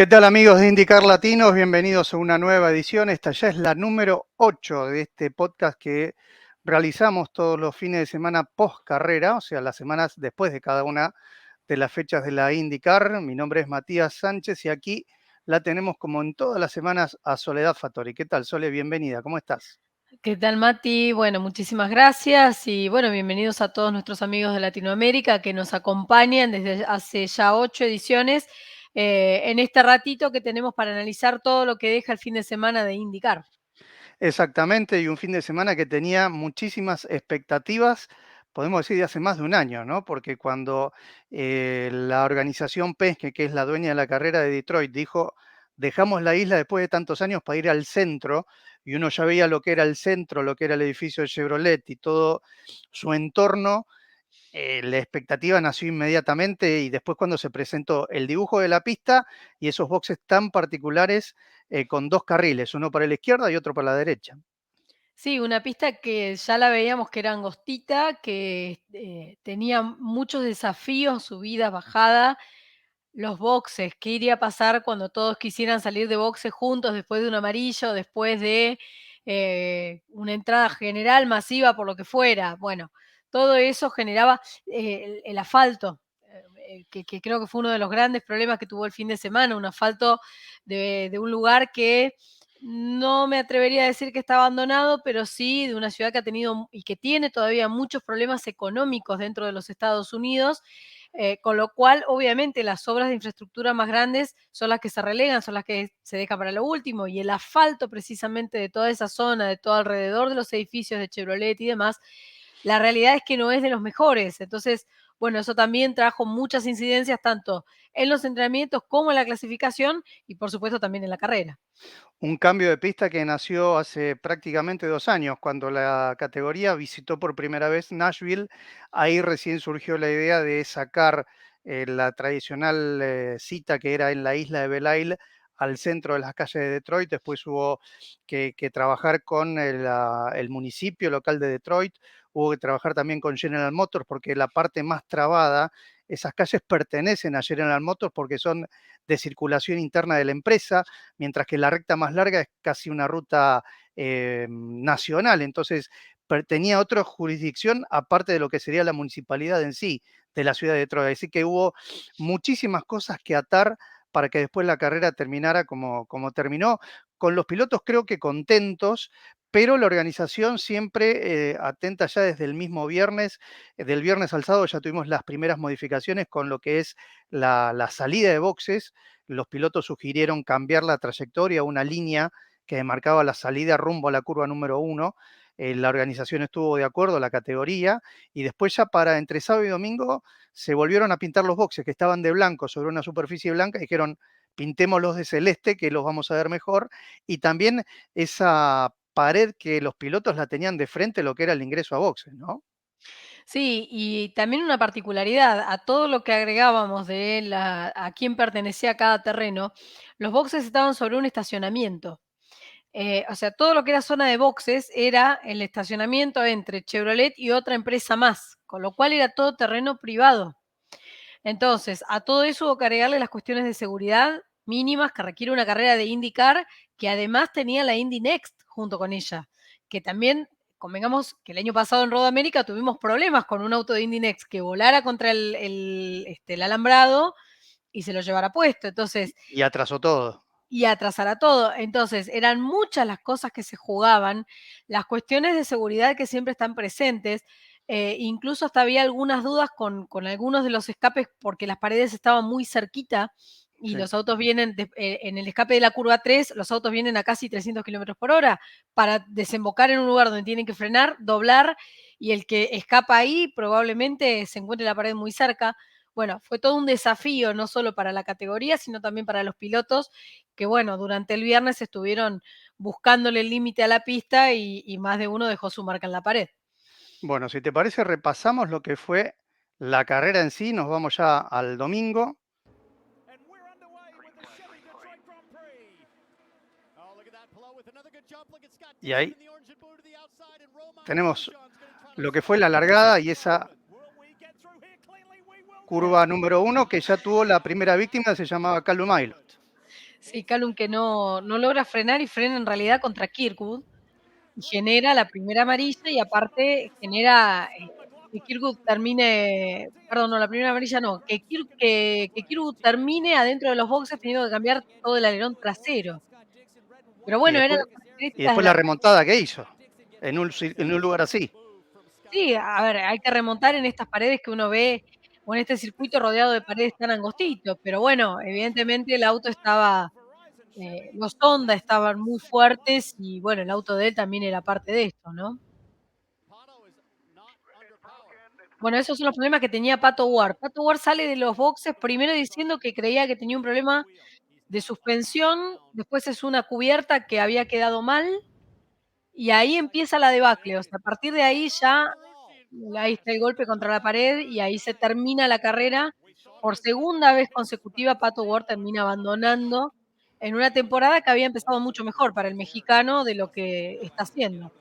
¿Qué tal amigos de IndyCar Latinos? Bienvenidos a una nueva edición. Esta ya es la número 8 de este podcast que realizamos todos los fines de semana post carrera, o sea, las semanas después de cada una de las fechas de la IndyCar. Mi nombre es Matías Sánchez y aquí la tenemos como en todas las semanas a Soledad Fattori. ¿Qué tal, Sole? Bienvenida, ¿cómo estás? ¿Qué tal, Mati? Bueno, muchísimas gracias y bueno, bienvenidos a todos nuestros amigos de Latinoamérica que nos acompañan desde hace ya 8 ediciones en este ratito que tenemos para analizar todo lo que deja el fin de semana de IndyCar. Exactamente, y un fin de semana que tenía muchísimas expectativas, podemos decir de hace más de un año, ¿no? Porque cuando la organización Penske, que es la dueña de la carrera de Detroit, dijo, dejamos la isla después de tantos años para ir al centro, y uno ya veía lo que era el centro, lo que era el edificio de Chevrolet y todo su entorno, la expectativa nació inmediatamente y después cuando se presentó el dibujo de la pista y esos boxes tan particulares con dos carriles, uno para la izquierda y otro para la derecha. Sí, una pista que ya la veíamos que era angostita, que tenía muchos desafíos, subida, bajada. Los boxes, ¿qué iría a pasar cuando todos quisieran salir de boxes juntos después de un amarillo, después de una entrada general masiva por lo que fuera? Bueno, todo eso generaba el asfalto, que creo que fue uno de los grandes problemas que tuvo el fin de semana, un asfalto de un lugar que no me atrevería a decir que está abandonado, pero sí de una ciudad que ha tenido y que tiene todavía muchos problemas económicos dentro de los Estados Unidos, con lo cual, obviamente, las obras de infraestructura más grandes son las que se relegan, son las que se dejan para lo último, y el asfalto precisamente de toda esa zona, de todo alrededor de los edificios de Chevrolet y demás, la realidad es que no es de los mejores. Entonces, bueno, eso también trajo muchas incidencias tanto en los entrenamientos como en la clasificación y por supuesto también en la carrera. Un cambio de pista que nació hace prácticamente 2 años, cuando la categoría visitó por primera vez Nashville. Ahí recién surgió la idea de sacar la tradicional cita que era en la isla de Belle Isle al centro de las calles de Detroit. Después hubo que trabajar con el municipio local de Detroit, hubo que trabajar también con General Motors porque la parte más trabada, esas calles pertenecen a General Motors porque son de circulación interna de la empresa, mientras que la recta más larga es casi una ruta nacional, entonces tenía otra jurisdicción aparte de lo que sería la municipalidad en sí de la ciudad de Detroit. Así que hubo muchísimas cosas que atar para que después la carrera terminara como terminó, con los pilotos creo que contentos, pero la organización siempre atenta ya desde el mismo viernes, del viernes al sábado ya tuvimos las primeras modificaciones con lo que es la salida de boxes. Los pilotos sugirieron cambiar la trayectoria, una línea que marcaba la salida rumbo a la curva número 1. La organización estuvo de acuerdo, la categoría, y después ya para entre sábado y domingo se volvieron a pintar los boxes que estaban de blanco sobre una superficie blanca y dijeron, pintémoslos de celeste, que los vamos a ver mejor, y también esa pared que los pilotos la tenían de frente, lo que era el ingreso a boxes, ¿no? Sí, y también una particularidad, a todo lo que agregábamos de a quién pertenecía cada terreno, los boxes estaban sobre un estacionamiento. O sea, todo lo que era zona de boxes era el estacionamiento entre Chevrolet y otra empresa más, con lo cual era todo terreno privado. Entonces, a todo eso hubo que agregarle las cuestiones de seguridad mínimas que requiere una carrera de IndyCar, que además tenía la Indy Next junto con ella, que también, convengamos que el año pasado en Road America tuvimos problemas con un auto de Indy Next que volara contra el alambrado y se lo llevara puesto. Entonces, Y atrasó todo. y atrasará todo. Entonces, eran muchas las cosas que se jugaban, las cuestiones de seguridad que siempre están presentes, incluso hasta había algunas dudas con algunos de los escapes porque las paredes estaban muy cerquita y Sí. los autos vienen, en el escape de la curva 3, los autos vienen a casi 300 kilómetros por hora para desembocar en un lugar donde tienen que frenar, doblar, y el que escapa ahí probablemente se encuentre la pared muy cerca. Bueno, fue todo un desafío, no solo para la categoría, sino también para los pilotos, que bueno, durante el viernes estuvieron buscándole el límite a la pista y más de uno dejó su marca en la pared. Bueno, si te parece, repasamos lo que fue la carrera en sí. Nos vamos ya al domingo. Y ahí tenemos lo que fue la largada y esa curva número 1 que ya tuvo la primera víctima, se llamaba Callum Ilott. Sí, Callum que no logra frenar y frena en realidad contra Kirkwood y genera la primera amarilla y aparte genera, que Kirkwood termine perdón, no, la primera amarilla no, que Kirkwood termine adentro de los boxes teniendo que cambiar todo el alerón trasero. Pero Y bueno, eran después, las y características de después la la remontada que hizo en un lugar así. sí, a ver, hay que remontar en estas paredes que uno ve, o en este circuito rodeado de paredes tan angostitos, pero bueno, evidentemente el auto estaba, los Honda estaban muy fuertes y bueno, el auto de él también era parte de esto, ¿no? Bueno, esos son los problemas que tenía Pato Ward. Pato Ward sale de los boxes primero diciendo que creía que tenía un problema de suspensión, después es una cubierta que había quedado mal y ahí empieza la debacle, o sea, a partir de ahí ya ahí está el golpe contra la pared y ahí se termina la carrera. Por segunda vez consecutiva, Pato Ward termina abandonando en una temporada que había empezado mucho mejor para el mexicano de lo que está haciendo.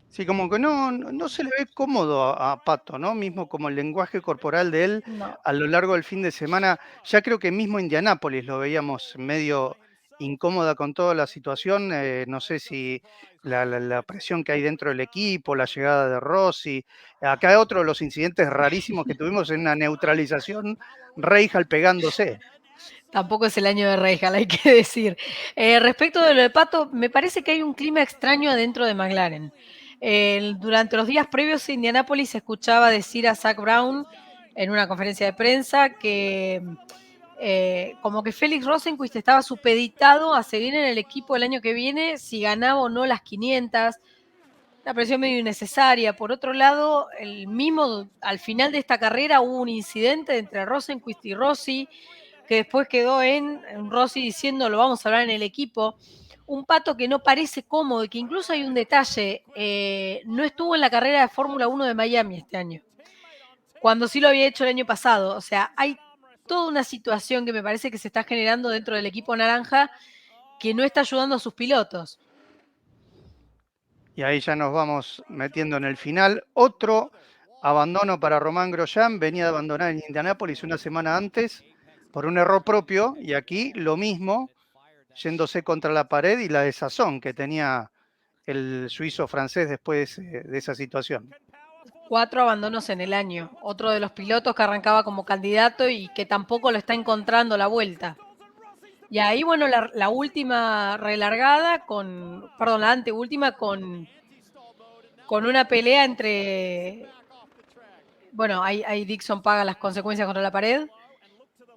Sí, como que no se le ve cómodo a Pato, ¿no? Mismo como el lenguaje corporal de él No, a lo largo del fin de semana. Ya creo que mismo Indianápolis lo veíamos medio incómoda con toda la situación. No sé si la presión que hay dentro del equipo, la llegada de Rossi. Acá hay otro de los incidentes rarísimos que tuvimos en una neutralización, Reijal pegándose. tampoco es el año de Reijal, hay que decir. Respecto de lo de Pato, me parece que hay un clima extraño adentro de McLaren. Durante los días previos a Indianápolis se escuchaba decir a Zak Brown en una conferencia de prensa que como que Félix Rosenquist estaba supeditado a seguir en el equipo el año que viene si ganaba o no las 500. Una presión medio innecesaria. Por otro lado, al final de esta carrera hubo un incidente entre Rosenquist y Rossi, que después quedó en Rossi diciendo lo vamos a hablar en el equipo. Un Pato que no parece cómodo y que incluso hay un detalle, no estuvo en la carrera de Fórmula 1 de Miami este año, cuando sí lo había hecho el año pasado. O sea, hay toda una situación que me parece que se está generando dentro del equipo naranja que no está ayudando a sus pilotos. Y ahí ya nos vamos metiendo en el final. Otro abandono para Román Grosjean, venía de abandonar en Indianápolis una semana antes por un error propio y aquí lo mismo, yéndose contra la pared y la desazón que tenía el suizo francés después de esa situación. 4 abandonos en el año. Otro de los pilotos que arrancaba como candidato y que tampoco lo está encontrando la vuelta. Y ahí, bueno, la última relargada perdón, la anteúltima con una pelea entre, bueno, ahí Dixon paga las consecuencias contra la pared.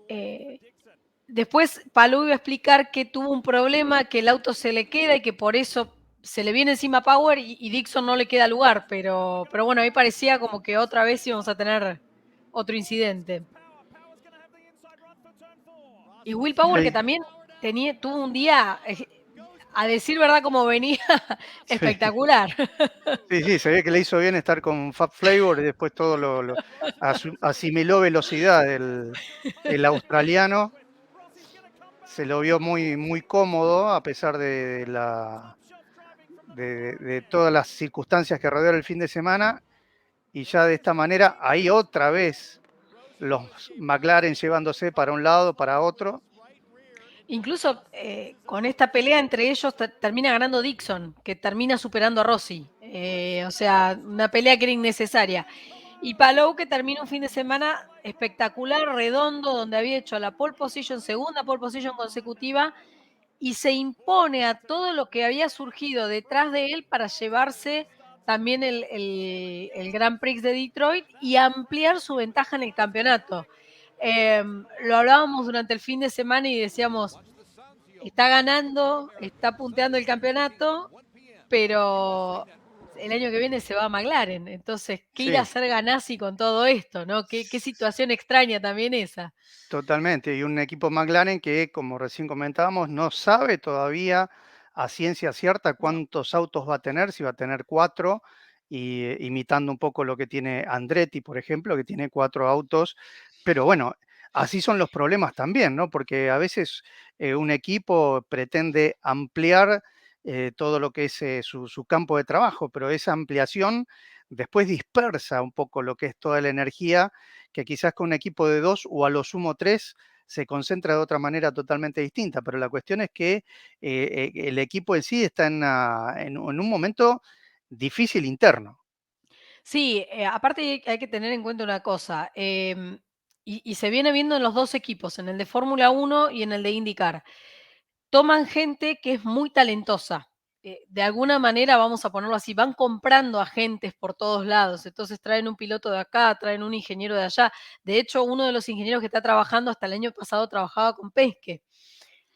Eh, Después Palou iba a explicar que tuvo un problema, que el auto se le queda y que por eso se le viene encima Power y Dixon no le queda lugar, pero bueno, ahí parecía como que otra vez íbamos a tener otro incidente. Y Will Y Power que ahí, también tuvo un día, a decir verdad como venía, sí, espectacular. sí, sí, se ve que le hizo bien estar con Fab Flavor y después todo asimiló velocidad el australiano. Se lo vio muy, muy cómodo a pesar de todas las circunstancias que rodearon el fin de semana. Y ya de esta manera, ahí otra vez los McLaren llevándose para un lado, para otro. Incluso con esta pelea entre ellos termina ganando Dixon, que termina superando a Rossi. O sea, una pelea que era innecesaria. Y Palou que termina un fin de semana espectacular, redondo, donde había hecho la pole position, segunda pole position consecutiva, y se impone a todo lo que había surgido detrás de él para llevarse también el Grand Prix de Detroit y ampliar su ventaja en el campeonato. Lo hablábamos durante el fin de semana y decíamos, está ganando, está punteando el campeonato, pero el año que viene se va a McLaren. Entonces, ¿qué irá a Sí, hacer Ganassi con todo esto? ¿No? ¿Qué situación extraña también esa? totalmente. Y un equipo McLaren que, como recién comentábamos, no sabe todavía a ciencia cierta No. cuántos autos va a tener, si va a tener cuatro, y, imitando un poco lo que tiene Andretti, por ejemplo, que tiene cuatro autos. Pero bueno, así son los problemas también, ¿no? Porque a veces un equipo pretende ampliar todo lo que es su campo de trabajo, pero esa ampliación después dispersa un poco lo que es toda la energía que quizás con un equipo de dos o a lo sumo tres se concentra de otra manera totalmente distinta, pero la cuestión es que el equipo en sí está en un momento difícil interno. Sí, aparte hay que tener en cuenta una cosa, y se viene viendo en los 2 equipos, en el de Fórmula Uno y en el de IndyCar. Toman gente que es muy talentosa. De alguna manera, vamos a ponerlo así, van comprando agentes por todos lados. Entonces traen un piloto de acá, traen un ingeniero de allá. De hecho, uno de los ingenieros que está trabajando hasta el año pasado trabajaba con Penske.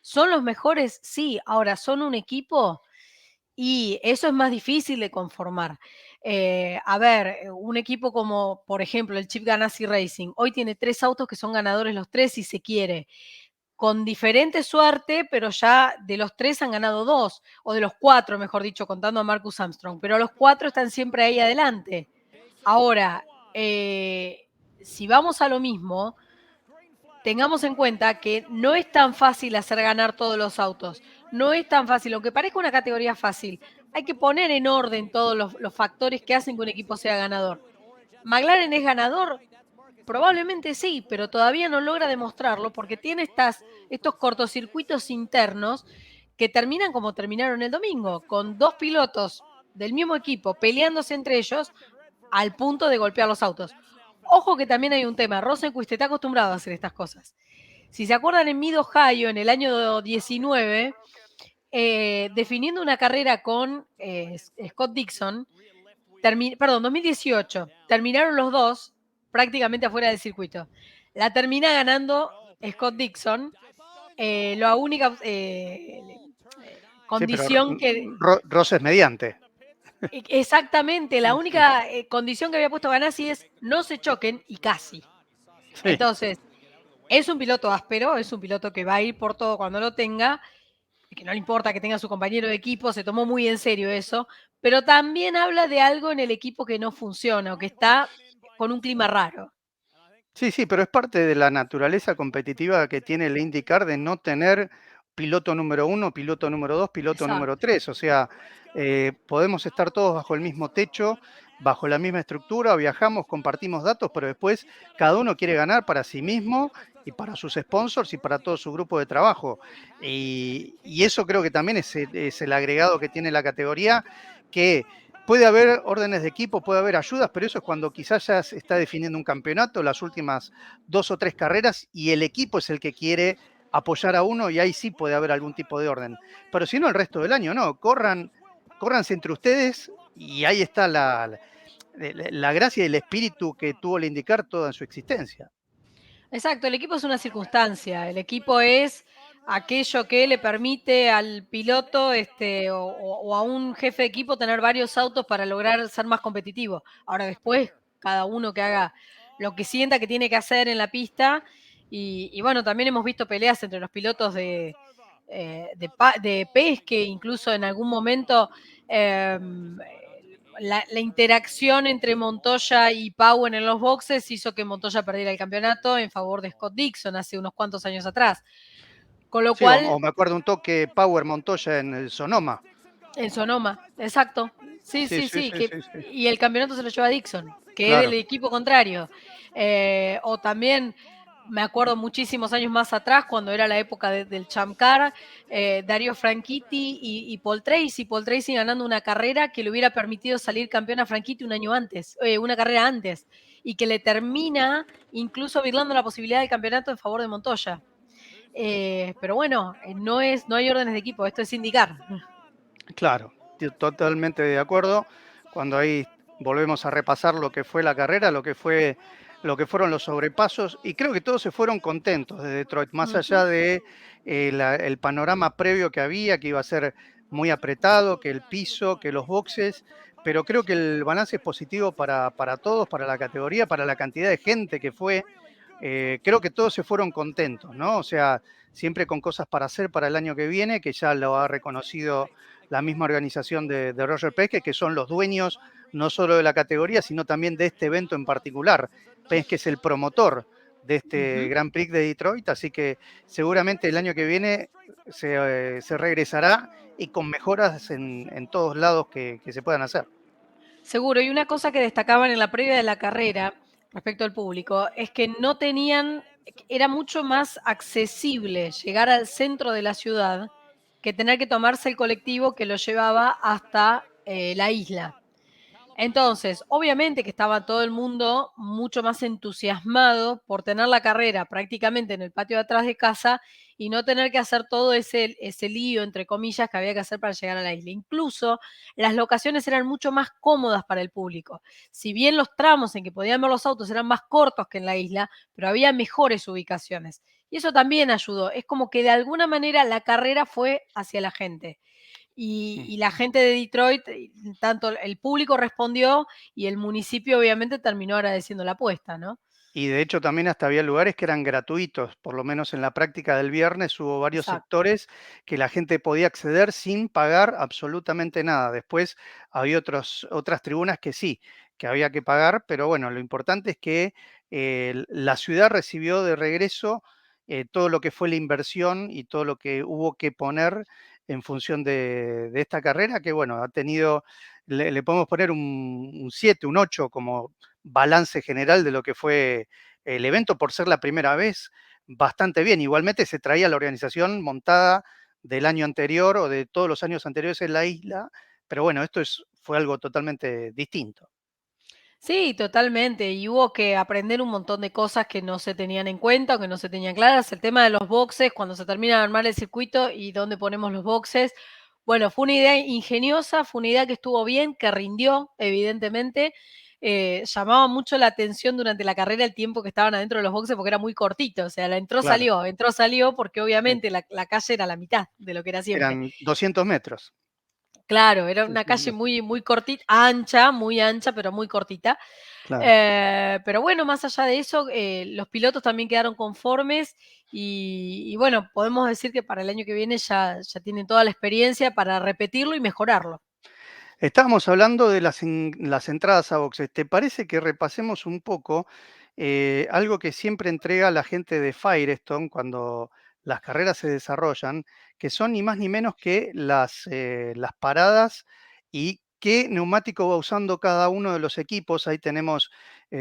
¿Son los mejores? Sí. Ahora, ¿son un equipo? Y eso es más difícil de conformar. A ver, un equipo como, por ejemplo, el Chip Ganassi Racing, hoy tiene 3 autos que son ganadores los 3 si se quiere, con diferente suerte, pero ya de los 3 han ganado 2, o de los 4, mejor dicho, contando a Marcus Armstrong, pero los 4 están siempre ahí adelante. Ahora, si vamos a lo mismo, tengamos en cuenta que no es tan fácil hacer ganar todos los autos. No es tan fácil, aunque parezca una categoría fácil. Hay que poner en orden todos los factores que hacen que un equipo sea ganador. ¿McLaren es ganador? Probablemente sí, pero todavía no logra demostrarlo porque tiene estos cortocircuitos internos que terminan como terminaron el domingo, con 2 pilotos del mismo equipo peleándose entre ellos al punto de golpear los autos. Ojo que también hay un tema, Rosenquist está acostumbrado a hacer estas cosas. Si se acuerdan, en Mid Ohio, en el año 19, definiendo una carrera con Scott Dixon, perdón, 2018, terminaron los dos prácticamente afuera del circuito. La termina ganando Scott Dixon, la única Sí, pero condición que... roces mediante. Exactamente, la Sí, única condición que había puesto Ganassi es no se choquen y casi. sí. Entonces, es un piloto áspero, es un piloto que va a ir por todo cuando lo tenga, que no le importa que tenga su compañero de equipo, se tomó muy en serio eso, pero también habla de algo en el equipo que no funciona o que está con un clima raro. Sí, sí, pero es parte de la naturaleza competitiva que tiene el IndyCar de no tener piloto número uno, piloto número dos, piloto número Exacto. tres. O sea, podemos estar todos bajo el mismo techo, bajo la misma estructura, viajamos, compartimos datos, pero después cada uno quiere ganar para sí mismo y para sus sponsors y para todo su grupo de trabajo. Y eso creo que también es el agregado que tiene la categoría, que puede haber órdenes de equipo, puede haber ayudas, pero eso es cuando quizás ya se está definiendo un campeonato, las últimas 2 o 3 carreras, y el equipo es el que quiere apoyar a uno y ahí sí puede haber algún tipo de orden. Pero si no, el resto del año no, córranse entre ustedes y ahí está la gracia y el espíritu que tuvo el indicar toda en su existencia. Exacto, el equipo es una circunstancia, el equipo es aquello que le permite al piloto o a un jefe de equipo tener varios autos para lograr ser más competitivo. Ahora después, cada uno que haga lo que sienta que tiene que hacer en la pista. Y bueno, también hemos visto peleas entre los pilotos de Penske, incluso en algún momento la interacción entre Montoya y Power en los boxes hizo que Montoya perdiera el campeonato en favor de Scott Dixon hace unos cuantos años atrás. Con lo Sí, cual, o me acuerdo un toque Power Montoya en el Sonoma. en Sonoma, exacto. Sí, Sí, sí, sí, sí. sí, sí, sí. Y el campeonato se lo lleva Dixon, que es del Claro. equipo contrario. O también me acuerdo muchísimos años más atrás, cuando era la época del Champ Car, Dario Franchitti y Paul Tracy. Paul Tracy ganando una carrera que le hubiera permitido salir campeón a Franchitti un año antes, una carrera antes, y que le termina incluso virlando la posibilidad del campeonato en favor de Montoya. Pero bueno, no hay órdenes de equipo, esto es indicar. Claro, totalmente de acuerdo. Cuando ahí volvemos a repasar lo que fue la carrera, lo que fueron los sobrepasos, y creo que todos se fueron contentos de Detroit, más allá Ujú. de el panorama previo que había, que iba a ser muy apretado, que el piso, que los boxes, pero creo que el balance es positivo para todos, para la categoría, para la cantidad de gente que fue. Creo que todos se fueron contentos, ¿no? O sea, siempre con cosas para hacer para el año que viene, que ya lo ha reconocido la misma organización de Roger Penske, que son los dueños no solo de la categoría, sino también de este evento en particular. Penske es el promotor de este Ujú. Grand Prix de Detroit, así que seguramente el año que viene se regresará y con mejoras en todos lados que se puedan hacer. Seguro, y una cosa que destacaban en la previa de la carrera respecto al público es que no tenían era mucho más accesible llegar al centro de la ciudad que tener que tomarse el colectivo que lo llevaba hasta la isla. Entonces, obviamente que estaba todo el mundo mucho más entusiasmado por tener la carrera prácticamente en el patio de atrás de casa y no tener que hacer todo ese lío, entre comillas, que había que hacer para llegar a la isla. Incluso las locaciones eran mucho más cómodas para el público. Si bien los tramos en que podían ver los autos eran más cortos que en la isla, pero había mejores ubicaciones. Y eso también ayudó. Es como que de alguna manera la carrera fue hacia la gente. Mm. Y la gente de Detroit, tanto el público respondió y el municipio obviamente terminó agradeciendo la apuesta, ¿no? Y de hecho también hasta había lugares que eran gratuitos, por lo menos en la práctica del viernes hubo varios Exacto. sectores que la gente podía acceder sin pagar absolutamente nada. Después había otras tribunas que sí, que había que pagar, pero bueno, lo importante es que la ciudad recibió de regreso todo lo que fue la inversión y todo lo que hubo que poner en función de esta carrera, que bueno, ha tenido, le podemos poner un 7, un 8 como balance general de lo que fue el evento por ser la primera vez, bastante bien. Igualmente se traía la organización montada del año anterior o de todos los años anteriores en la isla, pero bueno, fue algo totalmente distinto. Sí, totalmente. Y hubo que aprender un montón de cosas que no se tenían en cuenta o que no se tenían claras. El tema de los boxes, cuando se termina de armar el circuito y dónde ponemos los boxes. Bueno, fue una idea ingeniosa, fue una idea que estuvo bien, que rindió, evidentemente. Llamaba mucho la atención durante la carrera el tiempo que estaban adentro de los boxes porque era muy cortito. O sea, la Claro, entró, salió, porque sí. obviamente la calle era la mitad de lo que era siempre. Eran 200 metros. Claro, era Sí, una sí, calle muy, muy cortita, ancha, muy ancha, pero muy cortita. claro. Pero bueno, más allá de eso, los pilotos también quedaron conformes y bueno, podemos decir que para el año que viene ya tienen toda la experiencia para repetirlo y mejorarlo. Estábamos hablando de las entradas a boxes. ¿Te parece que repasemos un poco algo que siempre entrega la gente de Firestone cuando las carreras se desarrollan, que son ni más ni menos que las paradas y qué neumático va usando cada uno de los equipos? Ahí tenemos,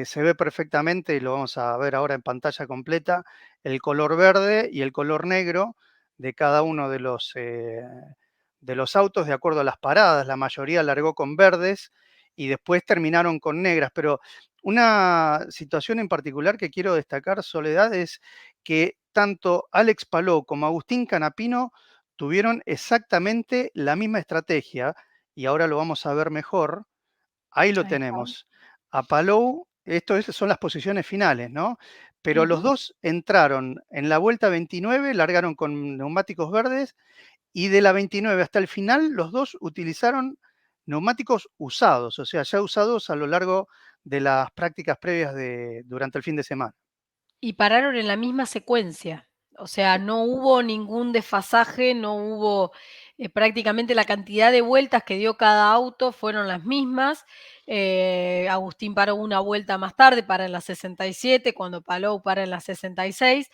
se ve perfectamente, y lo vamos a ver ahora en pantalla completa, el color verde y el color negro de cada uno de los autos de acuerdo a las paradas. La mayoría largó con verdes y después terminaron con negras. Pero una situación en particular que quiero destacar, Soledad, es que tanto Alex Palou como Agustín Canapino tuvieron exactamente la misma estrategia y ahora lo vamos a ver mejor. Ahí lo Ahí está. tenemos. A Palou, son las posiciones finales, ¿no? Pero los Ujú. dos entraron en la vuelta 29, largaron con neumáticos verdes y de la 29 hasta el final, los dos utilizaron neumáticos usados, o sea, ya usados a lo largo de las prácticas previas durante el fin de semana. Y pararon en la misma secuencia. O sea, Sí, no hubo ningún desfasaje, no hubo prácticamente la cantidad de vueltas que dio cada auto fueron las mismas. Agustín paró una vuelta más tarde, para en la 67, cuando Palou para en la 66.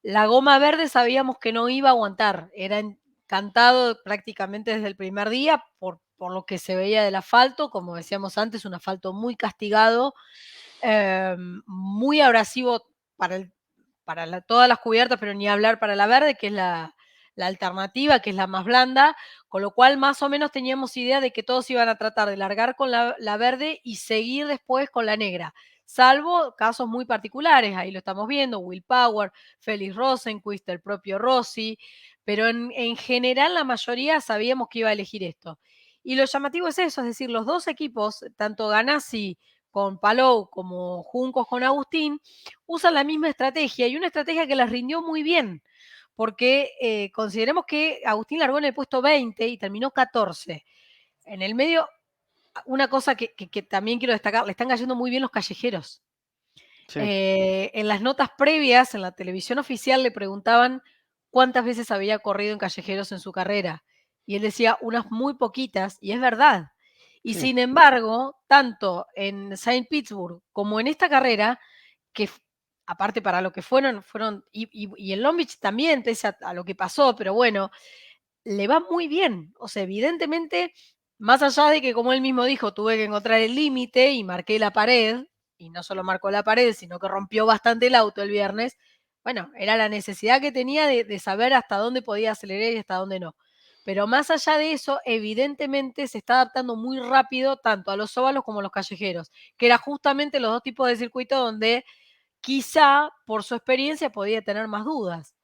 La goma verde sabíamos que no iba a aguantar, era cantado prácticamente desde el primer día por lo que se veía del asfalto, como decíamos antes, un asfalto muy castigado, muy abrasivo para, todas las cubiertas, pero ni hablar para la verde, que es la alternativa, que es la más blanda, con lo cual más o menos teníamos idea de que todos iban a tratar de largar con la verde y seguir después con la negra, salvo casos muy particulares, ahí lo estamos viendo, Will Power, Félix Rosenquist, el propio Rossi, pero en general la mayoría sabíamos que iba a elegir esto. Y lo llamativo es eso, es decir, los dos equipos, tanto Ganassi con Palou como Juncos con Agustín, usan la misma estrategia y una estrategia que les rindió muy bien, porque consideremos que Agustín largó en el puesto 20 y terminó 14. En el medio, una cosa que también quiero destacar, le están cayendo muy bien los callejeros. sí, En las notas previas, en la televisión oficial, le preguntaban cuántas veces había corrido en callejeros en su carrera. Y él decía unas muy poquitas, y es verdad. Y sí, sin embargo, tanto en Saint Petersburg como en esta carrera, que aparte para lo que fueron, y en Long Beach también, pese a lo que pasó, pero bueno, le va muy bien. O sea, evidentemente, más allá de que, como él mismo dijo, tuve que encontrar el límite y marqué la pared, y no solo marcó la pared, sino que rompió bastante el auto el viernes, bueno, era la necesidad que tenía de saber hasta dónde podía acelerar y hasta dónde no. Pero más allá de eso, evidentemente se está adaptando muy rápido tanto a los óvalos como a los callejeros, que era justamente los dos tipos de circuitos donde quizá por su experiencia podía tener más dudas.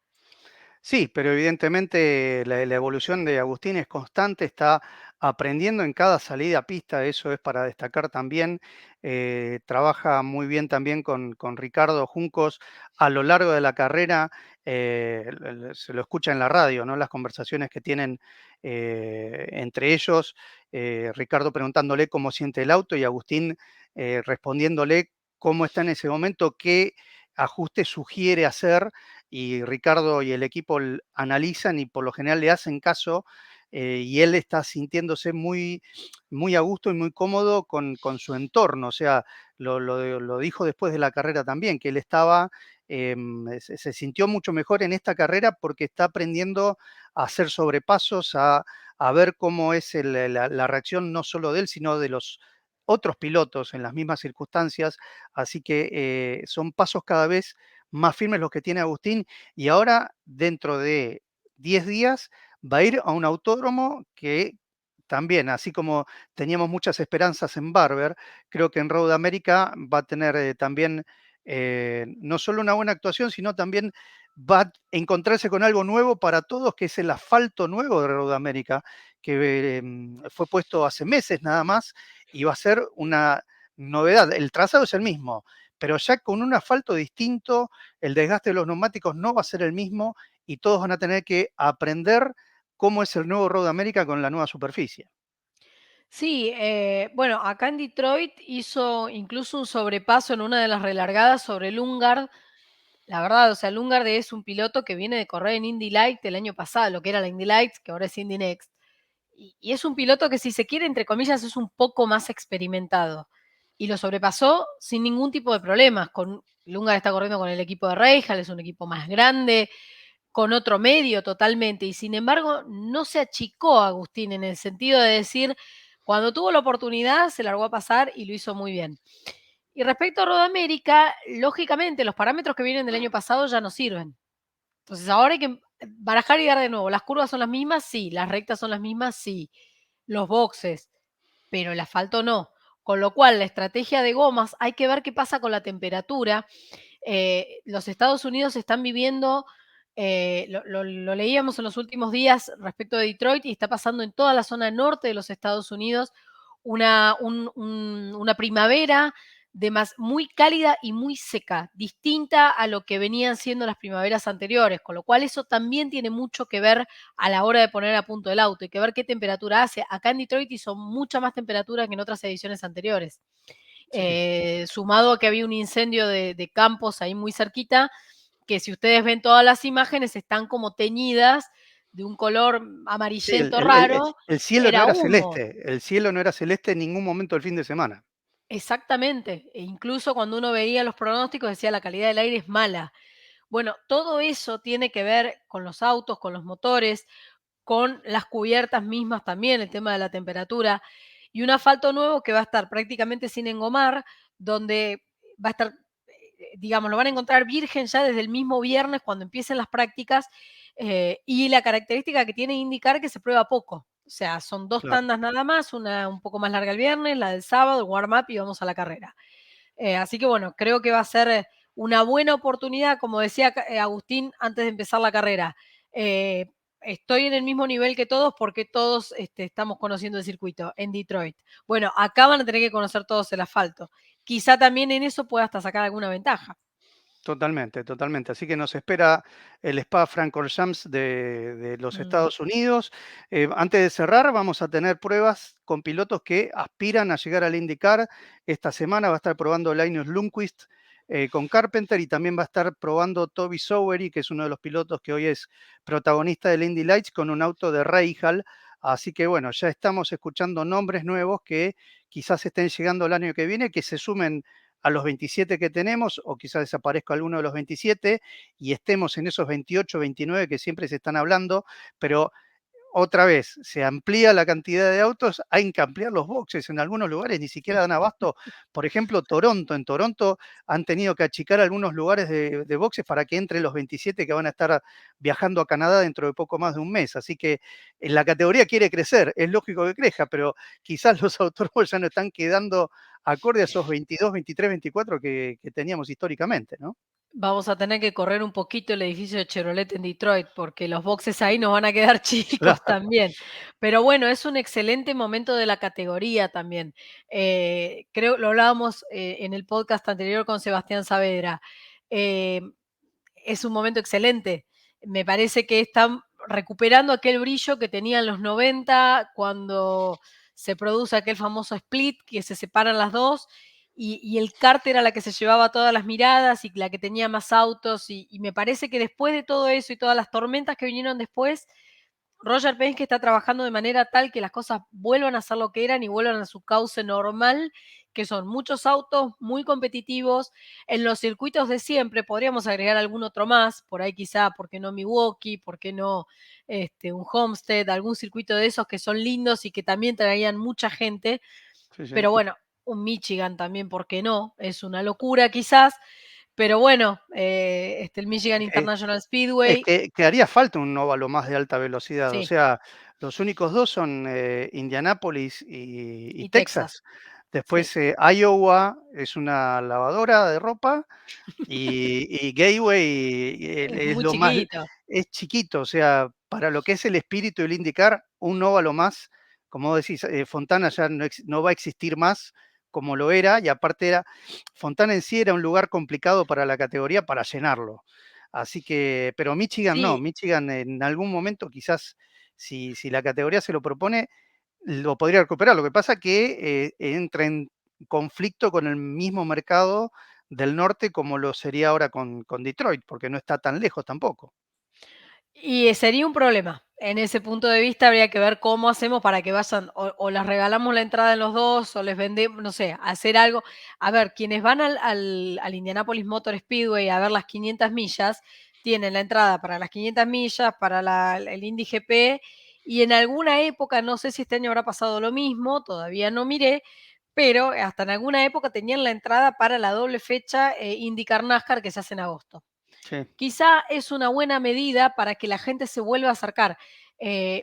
Sí, pero evidentemente la evolución de Agustín es constante, está aprendiendo en cada salida a pista, eso es para destacar también. Trabaja muy bien también con Ricardo Juncos a lo largo de la carrera, se lo escucha en la radio, ¿no? Las conversaciones que tienen entre ellos, Ricardo preguntándole cómo siente el auto y Agustín respondiéndole cómo está en ese momento, qué ajuste sugiere hacer y Ricardo y el equipo analizan y por lo general le hacen caso y él está sintiéndose muy, muy a gusto y muy cómodo con su entorno. O sea, lo dijo después de la carrera también, que él estaba, se sintió mucho mejor en esta carrera porque está aprendiendo a hacer sobrepasos, a ver cómo es la reacción no solo de él, sino de los otros pilotos en las mismas circunstancias. Así que son pasos cada vez más firmes los que tiene Agustín y ahora dentro de 10 días va a ir a un autódromo que también, así como teníamos muchas esperanzas en Barber, creo que en Road America va a tener también no solo una buena actuación, sino también va a encontrarse con algo nuevo para todos, que es el asfalto nuevo de Road America, que fue puesto hace meses nada más y va a ser una novedad. El trazado es el mismo, pero ya con un asfalto distinto, el desgaste de los neumáticos no va a ser el mismo y todos van a tener que aprender cómo es el nuevo Road America con la nueva superficie. Sí, bueno, acá en Detroit hizo incluso un sobrepaso en una de las relargadas sobre el Lundgaard. La verdad, o sea, Lundgaard es un piloto que viene de correr en Indy Light el año pasado, lo que era la Indy Lights, que ahora es Indy Next. Y es un piloto que, si se quiere, entre comillas, es un poco más experimentado. Y lo sobrepasó sin ningún tipo de problemas. Lundgaard está corriendo con el equipo de Rahal, es un equipo más grande, con otro medio totalmente. Y sin embargo, no se achicó Agustín en el sentido de decir, cuando tuvo la oportunidad, se largó a pasar y lo hizo muy bien. Y respecto a Road América, lógicamente los parámetros que vienen del año pasado ya no sirven. Entonces ahora hay que barajar y dar de nuevo. Las curvas son las mismas, sí. Las rectas son las mismas, sí. Los boxes, pero el asfalto no. Con lo cual, la estrategia de gomas, hay que ver qué pasa con la temperatura. Los Estados Unidos están viviendo, lo leíamos en los últimos días respecto de Detroit y está pasando en toda la zona norte de los Estados Unidos una primavera muy cálida y muy seca, distinta a lo que venían siendo las primaveras anteriores, con lo cual eso también tiene mucho que ver a la hora de poner a punto el auto. Hay que ver qué temperatura hace. Acá en Detroit hizo mucha más temperatura que en otras ediciones anteriores. Sí, Sumado a que había un incendio de campos ahí muy cerquita, que si ustedes ven todas las imágenes están como teñidas de un color sí, amarillento raro, el cielo no era era humo. celeste, el cielo no era celeste en ningún momento del fin de semana. Exactamente, e incluso cuando uno veía los pronósticos decía la calidad del aire es mala. Bueno, todo eso tiene que ver con los autos, con los motores, con las cubiertas mismas también, el tema de la temperatura, y un asfalto nuevo que va a estar prácticamente sin engomar, donde va a estar, digamos, lo van a encontrar virgen ya desde el mismo viernes cuando empiecen las prácticas, y la característica que tiene indicar que se prueba poco. O sea, son dos Claro. tandas nada más, una un poco más larga el viernes, la del sábado, el warm-up y vamos a la carrera. Así que bueno, creo que va a ser una buena oportunidad, como decía Agustín antes de empezar la carrera. Eh, Estoy en el mismo nivel que todos porque todos estamos conociendo el circuito en Detroit. Bueno, acá van a tener que conocer todos el asfalto. Quizá también en eso pueda hasta sacar alguna ventaja. Totalmente, totalmente. Así que nos espera el Spa-Francorchamps de los Mm. Estados Unidos. Antes de cerrar, vamos a tener pruebas con pilotos que aspiran a llegar al IndyCar. Esta semana va a estar probando Linus Lundqvist con Carpenter y también va a estar probando Toby Sowery, que es uno de los pilotos que hoy es protagonista del Indy Lights con un auto de Rahal. Así que bueno, ya estamos escuchando nombres nuevos que quizás estén llegando el año que viene, que se sumen a los 27 que tenemos, o quizás desaparezca alguno de los 27 y estemos en esos 28, 29 que siempre se están hablando, pero otra vez, se amplía la cantidad de autos, hay que ampliar los boxes, en algunos lugares ni siquiera dan abasto. Por ejemplo, Toronto, en Toronto han tenido que achicar algunos lugares de boxes para que entre los 27 que van a estar viajando a Canadá dentro de poco más de un mes. Así que la categoría quiere crecer, es lógico que crezca, pero quizás los autódromos ya no están quedando acorde a esos 22, 23, 24 que teníamos históricamente, ¿no? Vamos a tener que correr un poquito el edificio de Chevrolet en Detroit, porque los boxes ahí nos van a quedar chicos Claro, también. Pero bueno, es un excelente momento de la categoría también. Creo, lo hablábamos en el podcast anterior con Sebastián Saavedra. Eh, es un momento excelente. Me parece que están recuperando aquel brillo que tenían los 90 cuando se produce aquel famoso split, que se separan las dos, y el kart era la que se llevaba todas las miradas y la que tenía más autos, y me parece que después de todo eso y todas las tormentas que vinieron después, Roger Penske está trabajando de manera tal que las cosas vuelvan a ser lo que eran y vuelvan a su cauce normal, que son muchos autos muy competitivos en los circuitos de siempre. Podríamos agregar algún otro más, por ahí quizá, ¿por qué no Milwaukee? ¿Por qué no un Homestead? Algún circuito de esos que son lindos y que también traían mucha gente. sí, sí. Pero bueno, un Michigan también, ¿por qué no? Es una locura quizás, pero bueno, el Michigan Eh, International Es Speedway, que haría falta un óvalo más de alta velocidad. O sí, sea, los únicos dos son Indianápolis y y Texas, Texas. sí. Después Iowa es una lavadora de ropa y Gateway Es es muy lo más, chiquito. es chiquito. O sea, para lo que es el espíritu del IndyCar, un óvalo más, como decís, Fontana ya no va a existir más como lo era, y aparte Fontana en sí era un lugar complicado para la categoría para llenarlo. Así que, pero Michigan no, Sí, Michigan en algún momento quizás si la categoría se lo propone, lo podría recuperar. Lo que pasa que entra en conflicto con el mismo mercado del norte como lo sería ahora con Detroit, porque no está tan lejos tampoco. y sería un problema. En ese punto de vista habría que ver cómo hacemos para que vayan, o les regalamos la entrada en los dos, o les vendemos, no sé, hacer algo. A ver, quienes van al Indianapolis Motor Speedway a ver las 500 millas, tienen la entrada para las 500 millas, para el Indy GP, y en alguna época, no sé si este año habrá pasado lo mismo, todavía no miré, pero hasta en alguna época tenían la entrada para la doble fecha IndyCar NASCAR que se hace en agosto. Sí, Quizá es una buena medida para que la gente se vuelva a acercar.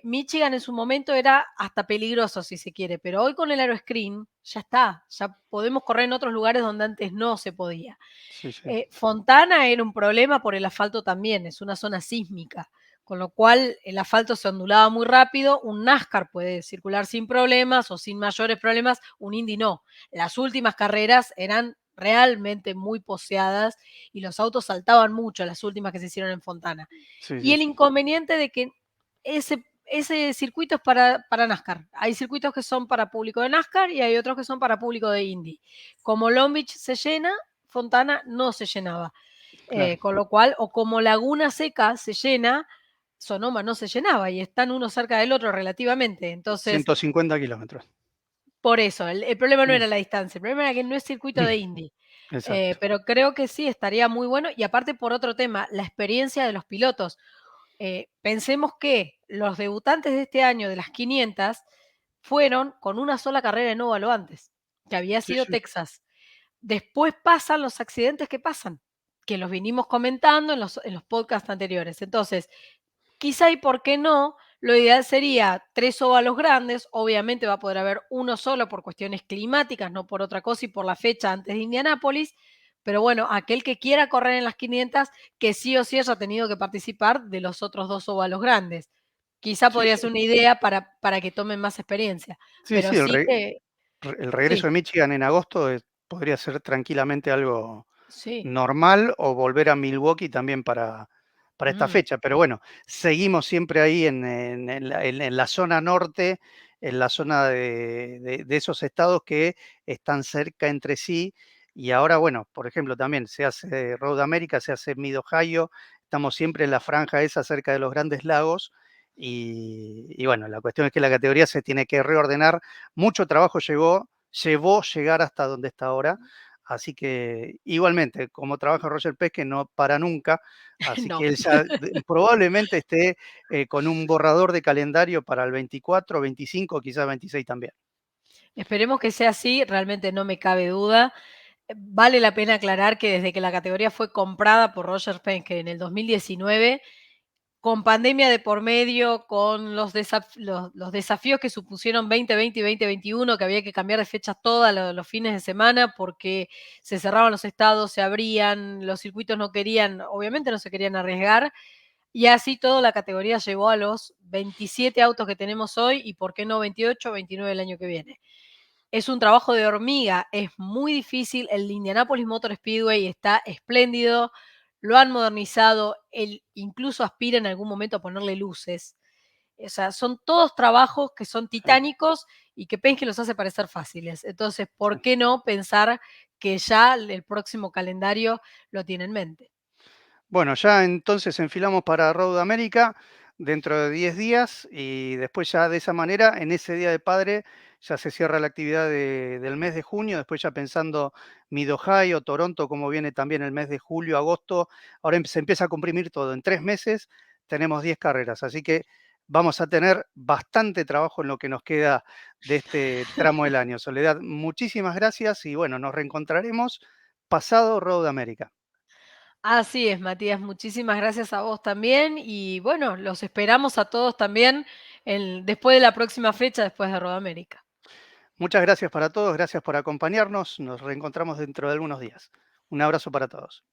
Michigan en su momento era hasta peligroso, si se quiere, pero hoy con el Aeroscreen ya está, ya podemos correr en otros lugares donde antes no se podía. sí, sí, Fontana era un problema por el asfalto también, es una zona sísmica, con lo cual el asfalto se ondulaba muy rápido. Un NASCAR puede circular sin problemas o sin mayores problemas, un Indy no. Las últimas carreras eran realmente muy poseadas y los autos saltaban mucho, las últimas que se hicieron en Fontana. sí, Y sí, el sí, inconveniente de que ese circuito es para NASCAR. Hay circuitos que son para público de NASCAR y hay otros que son para público de Indy. Como Long Beach se llena, Fontana no se llenaba. claro. Con lo cual, o como Laguna Seca se llena, Sonoma no se llenaba y están uno cerca del otro relativamente. Entonces, 150 kilómetros. por eso, el problema no Mm, era la distancia, el problema era que no es circuito mm, de Indy. exacto. Pero creo que sí, estaría muy bueno. Y aparte, por otro tema, la experiencia de los pilotos. Pensemos que los debutantes de este año de las 500 fueron con una sola carrera en óvalo antes, que había Sí, sido sí, Texas. Después pasan los accidentes que pasan, que los vinimos comentando en los podcasts anteriores. Entonces, quizá y por qué no, lo ideal sería 3 óvalos grandes, obviamente va a poder haber uno solo por cuestiones climáticas, no por otra cosa y por la fecha antes de Indianápolis, pero bueno, aquel que quiera correr en las 500, que sí o sí haya tenido que participar de los otros 2 óvalos grandes. Quizá sí, podría sí. ser una idea para que tomen más experiencia, Sí, pero sí, sí que el regreso sí, de Michigan en agosto podría ser tranquilamente algo sí, normal, o volver a Milwaukee también para esta mm, fecha. Pero bueno, seguimos siempre ahí en la zona norte, en la zona de esos estados que están cerca entre sí. Y ahora, bueno, por ejemplo, también se hace Road America, se hace Mid Ohio, estamos siempre en la franja esa cerca de los Grandes Lagos. Y bueno, la cuestión es que la categoría se tiene que reordenar. Mucho trabajo llevó llegar hasta donde está ahora. Así que igualmente, como trabaja Roger Pez, que no para nunca, así No. que él ya probablemente esté con un borrador de calendario para el 24, 25, quizás 26 también. Esperemos que sea así, realmente no me cabe duda. Vale la pena aclarar que desde que la categoría fue comprada por Roger Penske en el 2019, con pandemia de por medio, con los desafíos que supusieron 2020 y 2021, que había que cambiar de fecha todos los fines de semana porque se cerraban los estados, se abrían, los circuitos no querían, obviamente no se querían arriesgar, y así todo la categoría llegó a los 27 autos que tenemos hoy y por qué no 28 o 29 el año que viene. Es un trabajo de hormiga, es muy difícil. El Indianapolis Motor Speedway está espléndido, lo han modernizado, él incluso aspira en algún momento a ponerle luces. O sea, son todos trabajos que son Sí, titánicos y que Penske los hace parecer fáciles. Entonces, sí. ¿por qué no pensar que ya el próximo calendario lo tiene en mente? Bueno, ya entonces enfilamos para Road America dentro de 10 días y después ya de esa manera, en ese Día de Padre, ya se cierra la actividad del mes de junio, después ya pensando Mid-Ohio, Toronto, como viene también el mes de julio, agosto, ahora se empieza a comprimir todo. En 3 meses tenemos 10 carreras, así que vamos a tener bastante trabajo en lo que nos queda de este tramo del año. Soledad, muchísimas gracias y bueno, nos reencontraremos pasado Road America. Así es, Matías. Muchísimas gracias a vos también. Y bueno, los esperamos a todos también después de la próxima fecha, después de Rodamérica. Muchas gracias para todos, gracias por acompañarnos. Nos reencontramos dentro de algunos días. Un abrazo para todos.